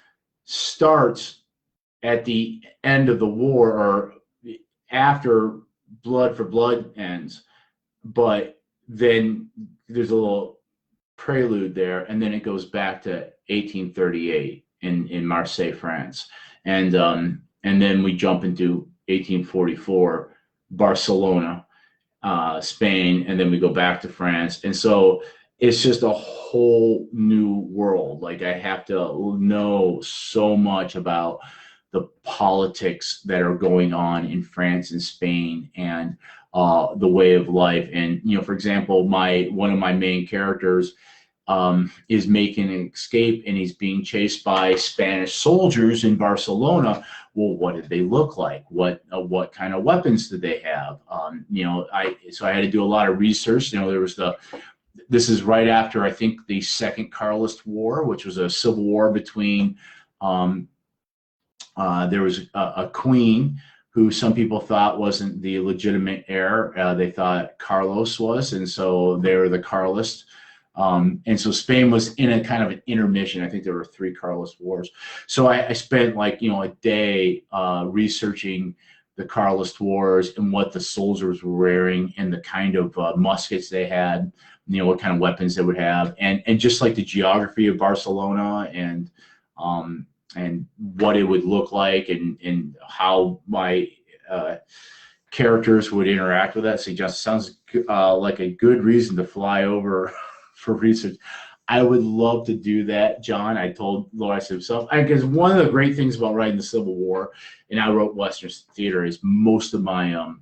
starts at the end of the war, or after Blood for Blood ends, but then there's a little prelude there, and then it goes back to 1838 in Marseille, France, and then we jump into 1844, Barcelona, Spain, and then we go back to France. And so it's just a whole new world. Like, I have to know so much about the politics that are going on in France and Spain, and the way of life. And, you know, for example, one of my main characters, is making an escape, and he's being chased by Spanish soldiers in Barcelona. Well, what did they look like? What kind of weapons did they have? So I had to do a lot of research. This is right after, I think, the Second Carlist War, which was a civil war between there was a queen who some people thought wasn't the legitimate heir. They thought Carlos was, and so they were the Carlists. And so Spain was in a kind of an intermission. I think there were 3 Carlist wars. So I spent a day researching the Carlist wars and what the soldiers were wearing and the kind of muskets they had, what kind of weapons they would have, and just like the geography of Barcelona and what it would look like and how my characters would interact with that. So it just sounds like a good reason to fly over for research. I would love to do that, John. I told Lois himself, because one of the great things about writing the Civil War, and I wrote Western theater, is most of my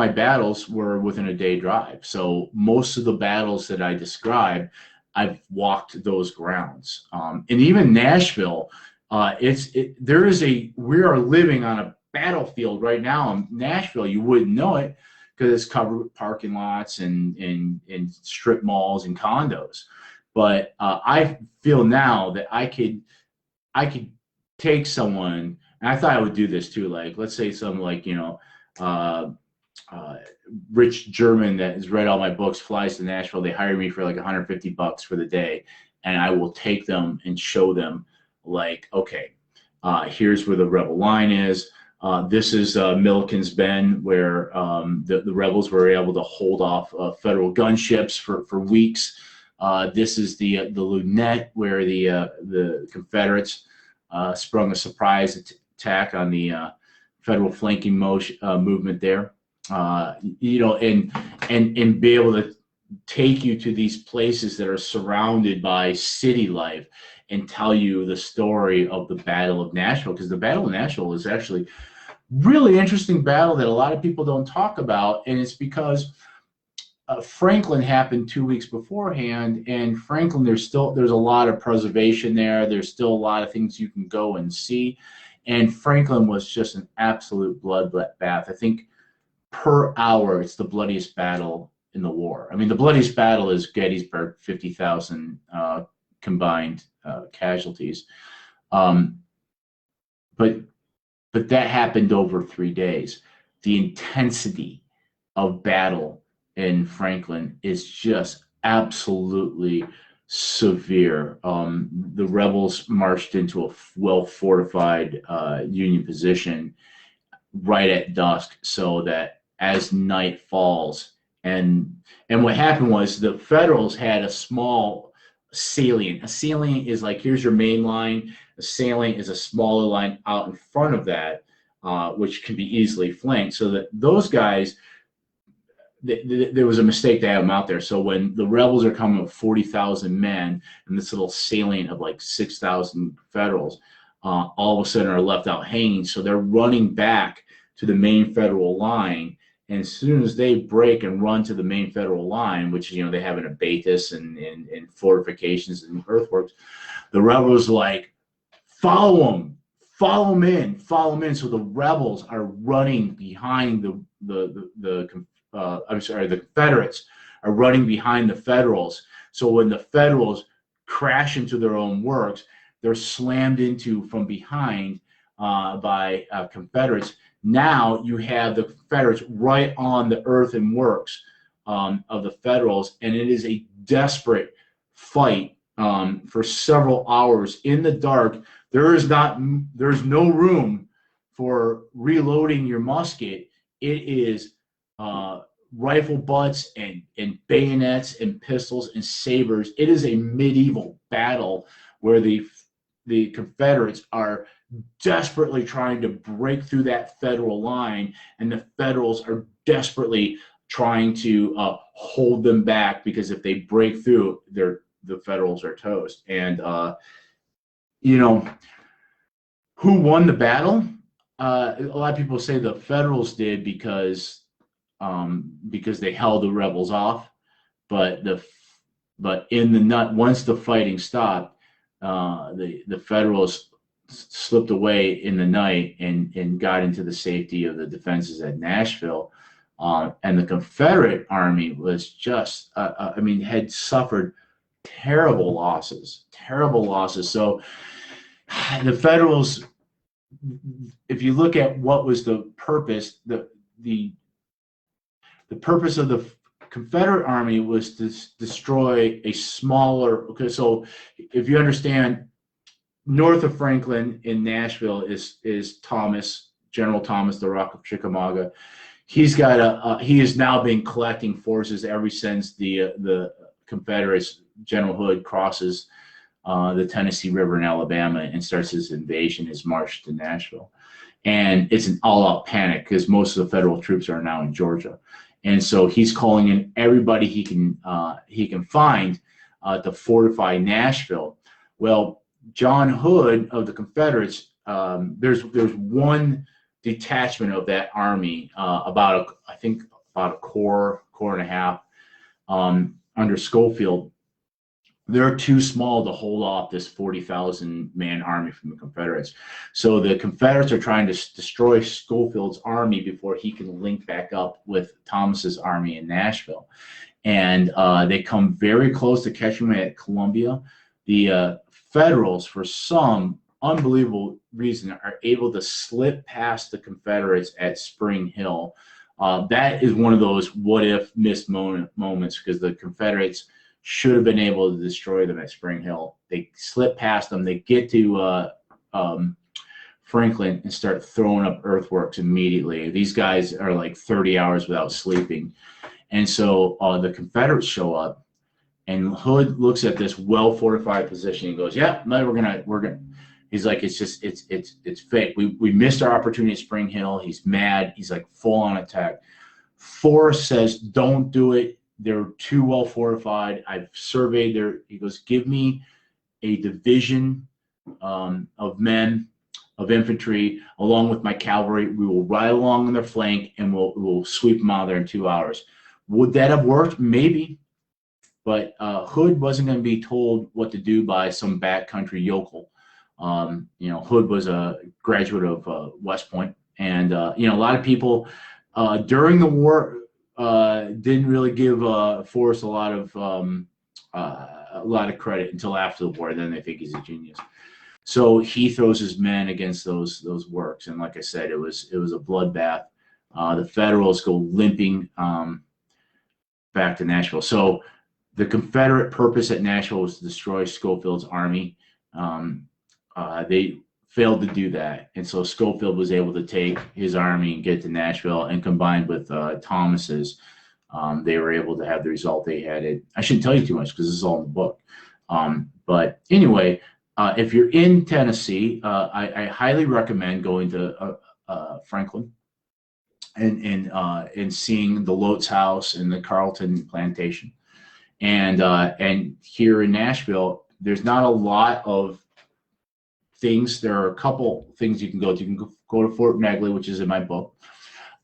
battles were within a day drive. So most of the battles that I described, I've walked those grounds. And even Nashville, we are living on a battlefield right now in Nashville. You wouldn't know it because it's covered with parking lots and strip malls and condos. But I feel now that I could take someone, and I thought I would do this too. Like, let's say some rich German that has read all my books flies to Nashville. They hire me for like $150 for the day, and I will take them and show them, like, okay, here's where the rebel line is. This is Milliken's Bend, where the rebels were able to hold off federal gunships for weeks. This is the Lunette, where the Confederates sprung a surprise attack on the federal flanking movement there. And be able to take you to these places that are surrounded by city life and tell you the story of the Battle of Nashville, because the Battle of Nashville is actually really interesting battle that a lot of people don't talk about, and it's because Franklin happened 2 weeks beforehand, and Franklin, there's a lot of preservation there. There's still a lot of things you can go and see, and Franklin was just an absolute bloodbath. I think per hour, it's the bloodiest battle in the war. I mean, the bloodiest battle is Gettysburg, 50,000 combined casualties. But that happened over 3 days. The intensity of battle in Franklin is just absolutely severe. The rebels marched into a well-fortified Union position right at dusk, so that as night falls, and what happened was the Federals had a small salient. A salient is like, here's your main line. A salient is a smaller line out in front of that, which can be easily flanked. So that those guys, there was a mistake to have them out there. So when the rebels are coming with 40,000 men and this little salient of like 6,000 Federals, all of a sudden are left out hanging. So they're running back to the main Federal line. And as soon as they break and run to the main Federal line, which, they have an abatis and fortifications and earthworks, the rebels like, follow them in. So the rebels are running behind the Confederates are running behind the Federals. So when the Federals crash into their own works, they're slammed into from behind by Confederates. Now you have the Confederates right on the earthworks of the Federals, and it is a desperate fight for several hours in the dark. There's no room for reloading your musket. It is rifle butts and bayonets and pistols and sabers. It is a medieval battle where the Confederates are desperately trying to break through that Federal line, and the Federals are desperately trying to hold them back, because if they break through, the Federals are toast. And who won the battle? A lot of people say the Federals did because they held the rebels off, but but in the nut, once the fighting stopped, the Federals slipped away in the night and got into the safety of the defenses at Nashville. And the Confederate Army was just, I mean, had suffered terrible losses. So the Federals, if you look at what was the purpose, the purpose of the Confederate Army was to destroy a smaller. Okay, so if you understand, north of Franklin in Nashville is Thomas, General Thomas, the Rock of Chickamauga. He's got he has now been collecting forces ever since the Confederates, General Hood, crosses the Tennessee River in Alabama and starts his invasion, his march to Nashville. And it's an all-out panic because most of the federal troops are now in Georgia. And so he's calling in everybody he can find to fortify Nashville. Well, John Hood of the Confederates, there's one detachment of that army, about a corps and a half, under Schofield. They're too small to hold off this 40,000 man army from the Confederates. So the Confederates are trying to destroy Schofield's army before he can link back up with Thomas's army in Nashville. And they come very close to catching him at Columbia. The Federals, for some unbelievable reason, are able to slip past the Confederates at Spring Hill. That is one of those what if missed moments, because the Confederates should have been able to destroy them at Spring Hill. They slip past them. They get to Franklin and start throwing up earthworks immediately. These guys are like 30 hours without sleeping. And so the Confederates show up, and Hood looks at this well-fortified position and goes, yeah, no, we're gonna. He's like, it's fake. We missed our opportunity at Spring Hill. He's mad. He's like full on attack. Forrest says, don't do it. They're too well fortified. I've surveyed he goes, give me a division of men, of infantry, along with my cavalry. We will ride along on their flank and we'll sweep them out of there in 2 hours. Would that have worked? Maybe. But Hood wasn't going to be told what to do by some backcountry yokel. Hood was a graduate of West Point. And, a lot of people during the war didn't really give Forrest a lot of credit until after the war. Then they think he's a genius. So he throws his men against those works, and like I said, it was a bloodbath. The Federals go limping back to Nashville. So the Confederate purpose at Nashville was to destroy Schofield's army. They failed to do that, and so Schofield was able to take his army and get to Nashville, and combined with Thomas's, they were able to have the result they had. I shouldn't tell you too much because this is all in the book. But anyway, if you're in Tennessee, I highly recommend going to Franklin and seeing the Lotes House and the Carlton Plantation. And here in Nashville, there's not a lot of things. There are a couple things you can go to. You can go to Fort Negley, which is in my book.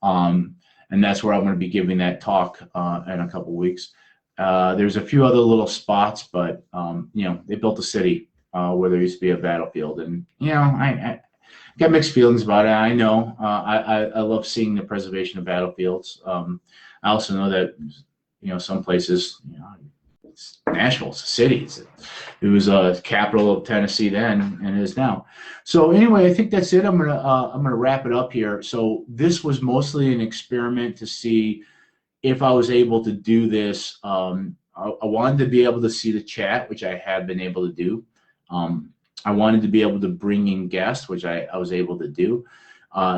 And that's where I'm going to be giving that talk in a couple weeks. There's a few other little spots, but they built a city where there used to be a battlefield, and I got mixed feelings about it. I know I love seeing the preservation of battlefields. I also know that some places, Nashville, it's a city. It was a capital of Tennessee then, and it is now. So anyway, I think that's it. I'm gonna wrap it up here. So this was mostly an experiment to see if I was able to do this. I wanted to be able to see the chat, which I have been able to do. I wanted to be able to bring in guests, which I was able to do.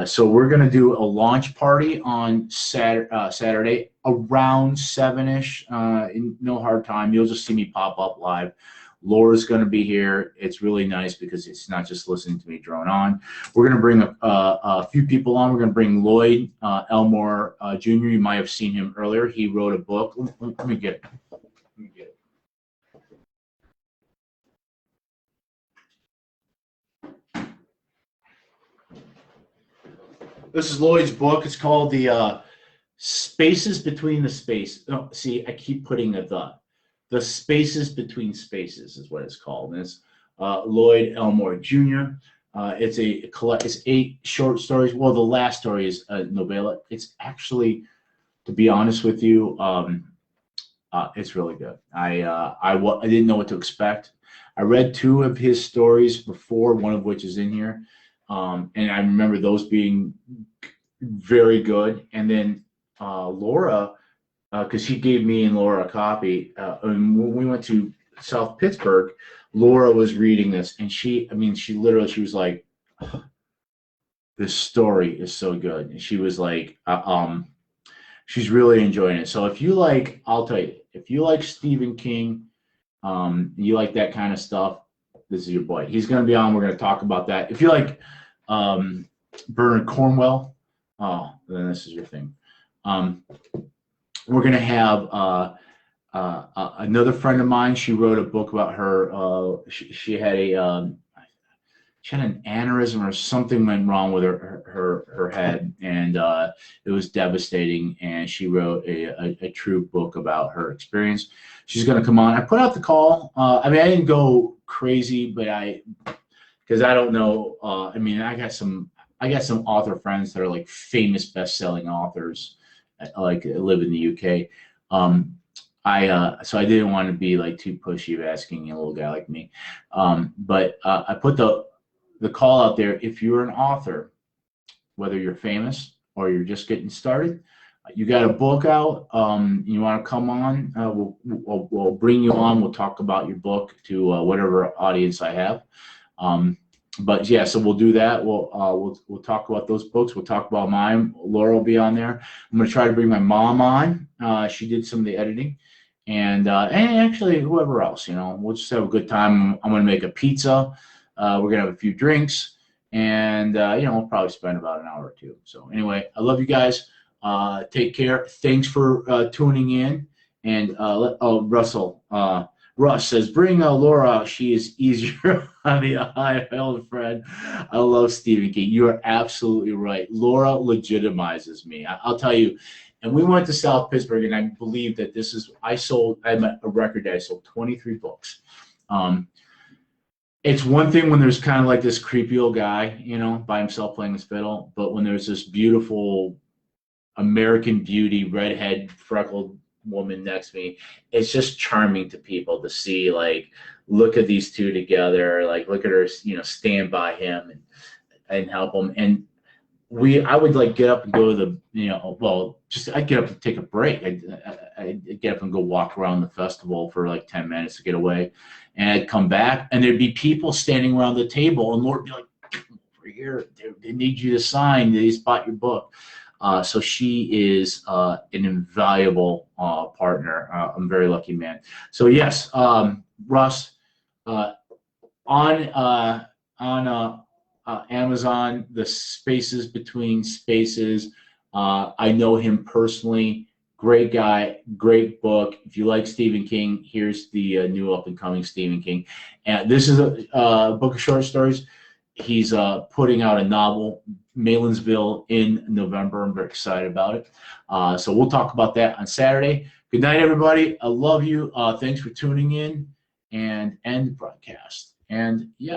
So we're going to do a launch party on Saturday around 7-ish. No hard time. You'll just see me pop up live. Laura's going to be here. It's really nice because it's not just listening to me drone on. We're going to bring a few people on. We're going to bring Lloyd Elmore Jr. You might have seen him earlier. He wrote a book. Let me get it. This is Lloyd's book. It's called The Spaces Between the Space. Oh, see, I keep putting a the. The Spaces Between Spaces is what it's called. And it's Lloyd Elmore Jr. It's 8 short stories. Well, the last story is a novella. It's actually, to be honest with you, it's really good. I didn't know what to expect. I read 2 of his stories before, one of which is in here, and I remember those being very good. And then Laura, because he gave me and Laura a copy, and when we went to South Pittsburgh, Laura was reading this, and she was like, "This story is so good," and she was like, she's really enjoying it. So if you like, I'll tell you, if you like Stephen King, you like that kind of stuff, this is your boy. He's going to be on. We're going to talk about that. If you like Bernard Cornwell, then this is your thing. We're going to have another friend of mine. She wrote a book about her. She had an aneurysm or something went wrong with her head, and it was devastating. And she wrote a true book about her experience. She's going to come on. I put out the call. I didn't go crazy, but because I don't know. I got some author friends that are like famous best-selling authors, like live in the UK. So I didn't want to be like too pushy of asking a little guy like me. But I put the call out there. If you're an author, whether you're famous or you're just getting started, you got a book out, you want to come on, we'll bring you on. We'll talk about your book to whatever audience I have. But yeah, so we'll do that. We'll talk about those books. We'll talk about mine. Laura will be on there. I'm going to try to bring my mom on. She did some of the editing, and actually whoever else. We'll just have a good time. I'm going to make a pizza. We're going to have a few drinks, and we'll probably spend about an hour or 2. So anyway, I love you guys. Take care. Thanks for tuning in. And Russ says, bring Laura. She is easier on the eye, old friend. I love Stephen King. You are absolutely right. Laura legitimizes me. I'll tell you. And we went to South Pittsburgh, and I believe that I had a record day. I sold 23 books. It's one thing when there's kind of like this creepy old guy, by himself playing his fiddle. But when there's this beautiful American beauty, redhead, freckled woman next to me, it's just charming to people to see, like, look at these two together, like, look at her, stand by him and help him. And I would like get up and go to I'd get up and take a break. I'd get up and go walk around the festival for like 10 minutes to get away, and I'd come back, and there'd be people standing around the table, and Lord would be like, come over here, they need you to sign, they spot your book. So she is an invaluable partner. I'm a very lucky man. So yes, Russ, on Amazon, The Spaces Between Spaces. I know him personally. Great guy, great book. If you like Stephen King, here's the new up-and-coming Stephen King. And this is a book of short stories. He's putting out a novel, Maelinsville, in November. I'm very excited about it. So we'll talk about that on Saturday. Good night, everybody. I love you. Thanks for tuning in, and end broadcast. And yeah.